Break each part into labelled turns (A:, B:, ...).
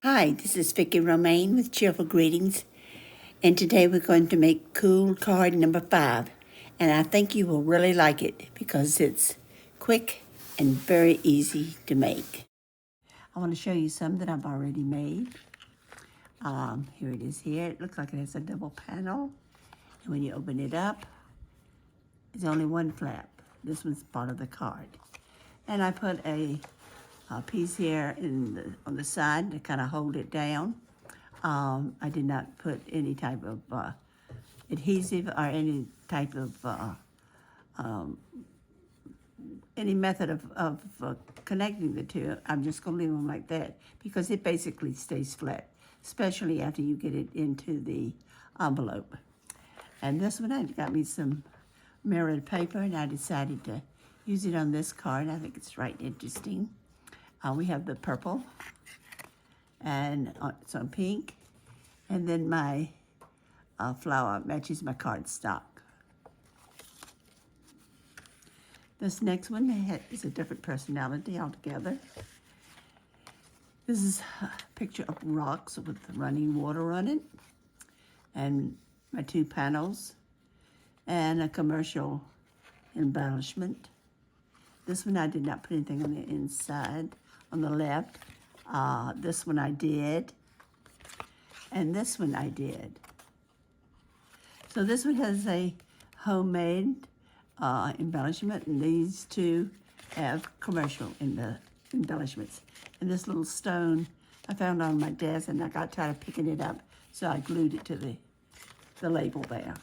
A: Hi, this is Vicki Romaine with Cheerful Greetings, and today we're going to make cool card number 5. And I think you will really like it because it's quick and very easy to make. I want to show you some that I've already made. Here it is here. It looks like it has a double panel. And when you open it up, there's only one flap. This one's part of the card. And I put a piece here on the side to kind of hold it down. I did not put any type of adhesive or any type of any method of connecting the two. I'm just going to leave them like that because it basically stays flat, especially after you get it into the envelope. And this one, I got me some mirrored paper, and I decided to use it on this card. I think it's right interesting. We have the purple and some pink, and then my flower matches my cardstock. This next one is a different personality altogether. This is a picture of rocks with running water on it, and my 2 panels, and a commercial embellishment. This one I did not put anything on the inside, on the left. This one I did, and this one I did. So this one has a homemade embellishment, and these 2 have commercial embellishments. And this little stone I found on my desk, and I got tired of picking it up, so I glued it to the label there.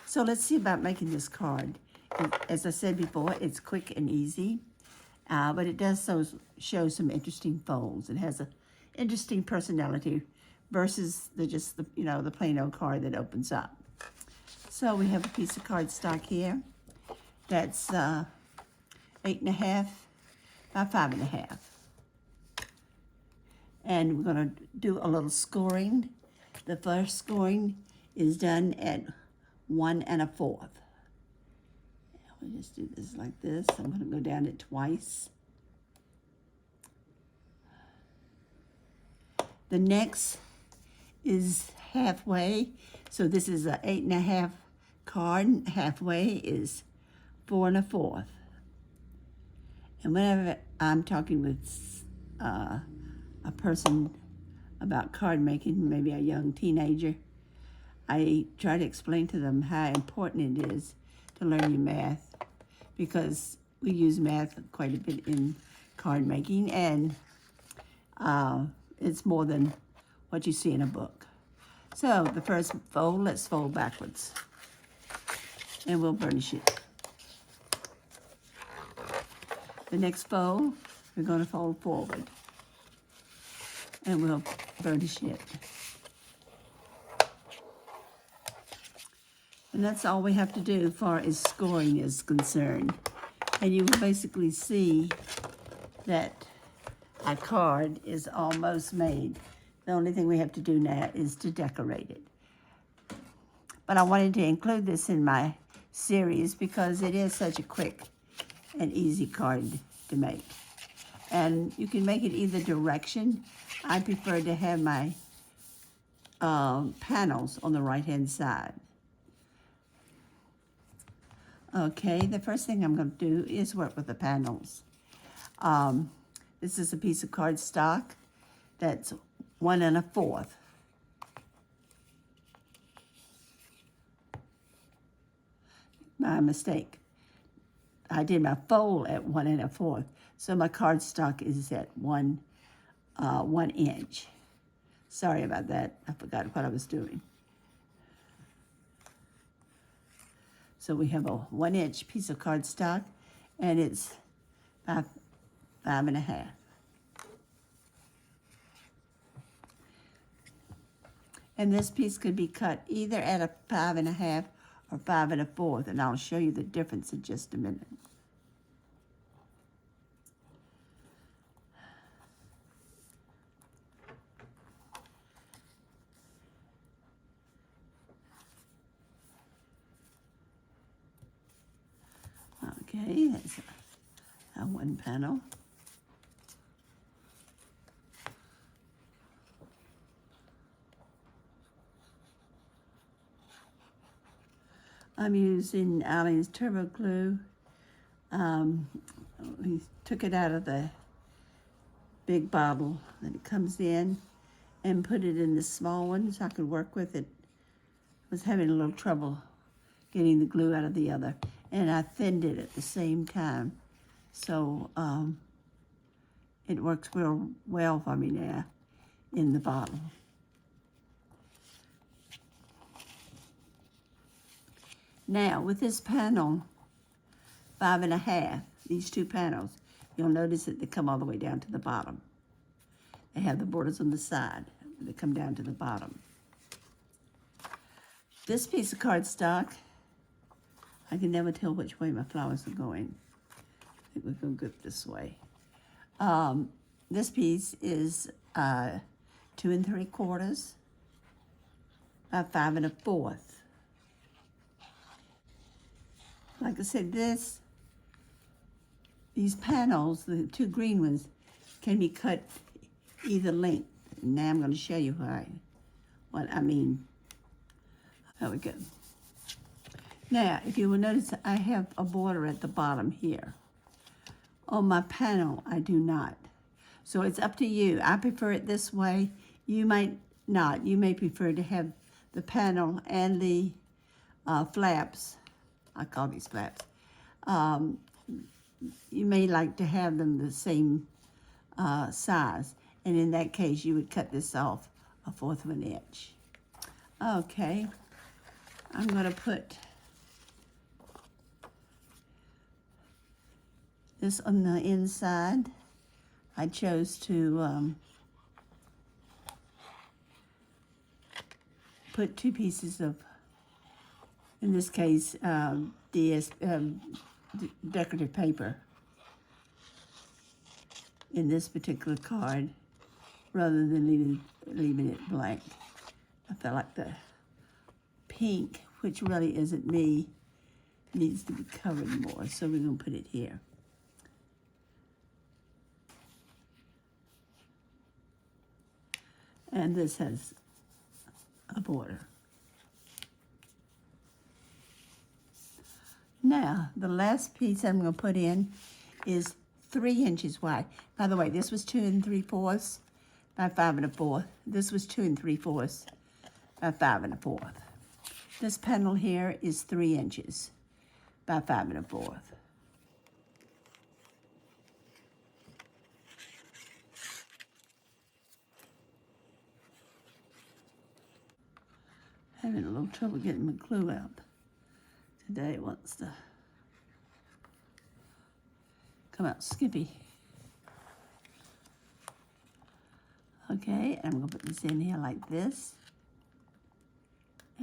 A: So let's see about making this card. As I said before, it's quick and easy, but it does show some interesting folds. It has an interesting personality versus the plain old card that opens up. So we have a piece of cardstock here that's 8.5 by 5.5. And we're going to do a little scoring. The first scoring is done at 1 1/4. We'll just do this like this. I'm going to go down it twice. The next is halfway. So this is an 8.5 card. Halfway is 4 1/4. And whenever I'm talking with a person about card making, maybe a young teenager, I try to explain to them how important it is to learn your math, because we use math quite a bit in card making, and it's more than what you see in a book. So the first fold, let's fold backwards, and we'll burnish it. The next fold, we're going to fold forward, and we'll burnish it. And that's all we have to do as far as scoring is concerned. And you will basically see that our card is almost made. The only thing we have to do now is to decorate it. But I wanted to include this in my series because it is such a quick and easy card to make. And you can make it either direction. I prefer to have my panels on the right-hand side. Okay, the first thing I'm going to do is work with the panels. This is a piece of cardstock that's 1 1/4. My mistake. I did my fold at 1 1/4, so my cardstock is at 1 inch. Sorry about that. I forgot what I was doing. So we have a 1 inch piece of cardstock, and it's 5 1/2. And this piece could be cut either at a 5 1/2 or 5 1/4, and I'll show you the difference in just a minute. Okay, that's one panel. I'm using Aleene's Turbo Glue. We took it out of the big bottle that it comes in and put it in the small one so I could work with it. I was having a little trouble getting the glue out of the other, and I thinned it at the same time. So it works real well for me now in the bottle. Now with this panel, 5.5, these two panels, you'll notice that they come all the way down to the bottom. They have the borders on the side. They come down to the bottom. This piece of cardstock, I can never tell which way my flowers are going. I think we're going to go this way. This piece is 2 3/4 by 5 1/4. Like I said, these panels, the two green ones, can be cut either length. Now I'm going to show you what I mean. There we go. Now, if you will notice, I have a border at the bottom here. On my panel, I do not. So it's up to you. I prefer it this way. You might not. You may prefer to have the panel and the flaps. I call these flaps. You may like to have them the same size. And in that case, you would cut this off 1/4 of an inch. Okay. I'm going to put this on the inside. I chose to put 2 pieces of, in this case, decorative paper in this particular card rather than leaving it blank. I felt like the pink, which really isn't me, needs to be covered more, so we're going to put it here. And this has a border. Now, the last piece I'm going to put in is 3 inches wide. By the way, this was 2 3/4 by 5 1/4. This was 2 3/4 by 5 1/4. This panel here is 3 inches by 5 1/4. Having a little trouble getting my glue out. Today it wants to come out skippy. Okay, I'm going to put this in here like this.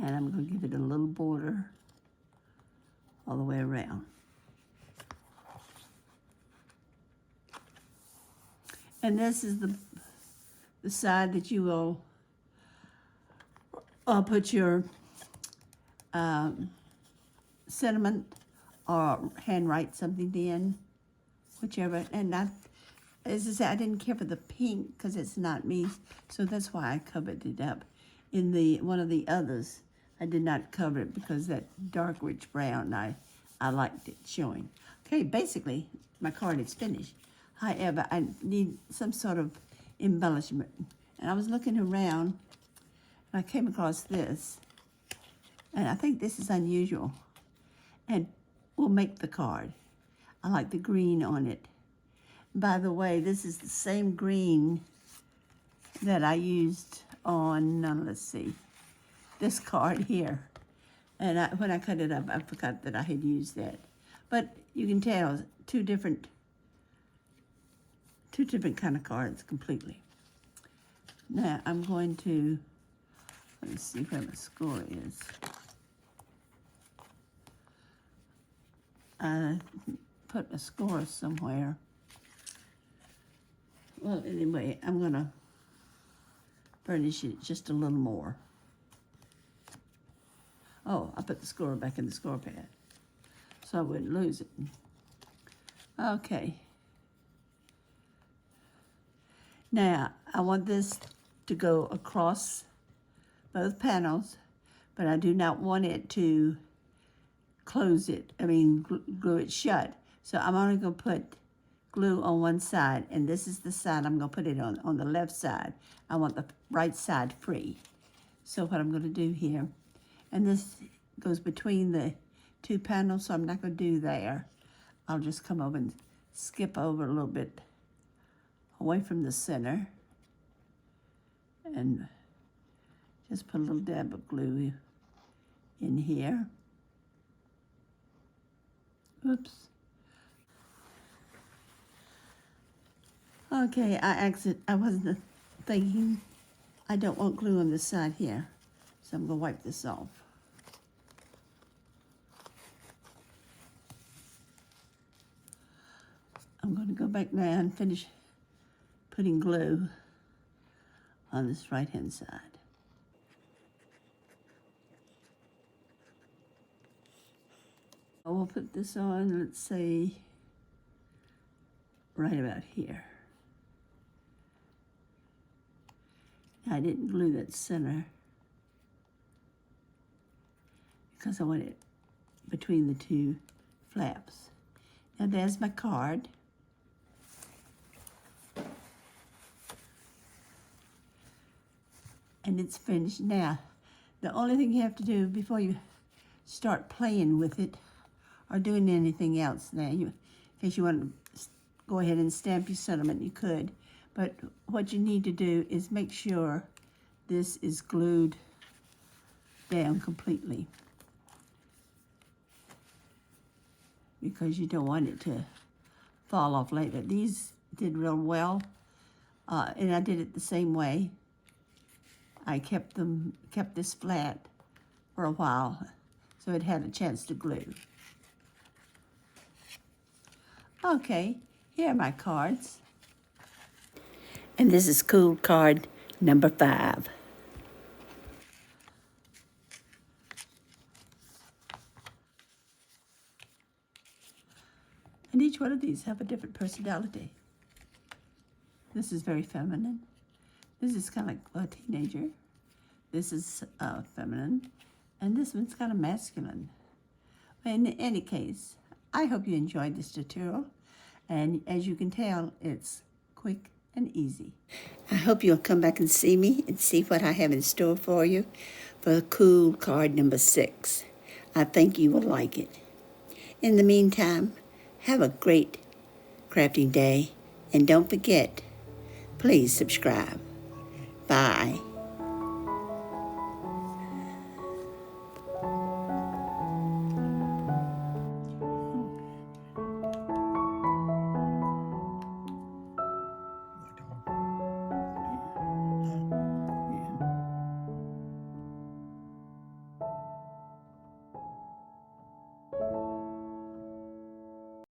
A: And I'm going to give it a little border all the way around. And this is the side that you will put your sentiment or handwrite something in, whichever. And as I said, I didn't care for the pink because it's not me, so that's why I covered it up. In one of the others, I did not cover it because that dark rich brown, I liked it showing. Okay, basically, my card is finished. However, I need some sort of embellishment. And I was looking around, and I came across this. And I think this is unusual. And we'll make the card. I like the green on it. By the way, this is the same green that I used on, let's see, this card here. And when I cut it up, I forgot that I had used that. But you can tell, two different kind of cards completely. Now I'm going to, let's see where my score is. I put my score somewhere. Well, anyway, I'm going to burnish it just a little more. Oh, I put the score back in the score pad so I wouldn't lose it. Okay. Now, I want this to go across both panels, but I do not want it to close it, glue it shut. So I'm only going to put glue on one side, and this is the side I'm going to put it on the left side. I want the right side free. So what I'm going to do here, and this goes between the two panels, so I'm not going to do there. I'll just come over and skip over a little bit away from the center and just put a little dab of glue in here. Oops. Okay, I wasn't thinking. I don't want glue on this side here, so I'm going to wipe this off. I'm going to go back now and finish putting glue on this right-hand side. I will put this on, let's say, right about here. I didn't glue that center because I want it between the two flaps. Now there's my card. And it's finished. Now, the only thing you have to do before you start playing with it or doing anything else now, in case you want to go ahead and stamp your sentiment, you could. But what you need to do is make sure this is glued down completely, because you don't want it to fall off later. These did real well, and I did it the same way. I kept this flat for a while, so it had a chance to glue. Okay, here are my cards. And this is cool card number 5. And each one of these have a different personality. This is very feminine. This is kind of like a teenager. This is feminine. And this one's kind of masculine. In any case, I hope you enjoyed this tutorial. And as you can tell, it's quick and easy. I hope you'll come back and see me and see what I have in store for you for cool card number 6. I think you will like it. In the meantime, have a great crafting day, and don't forget, please subscribe. Bye.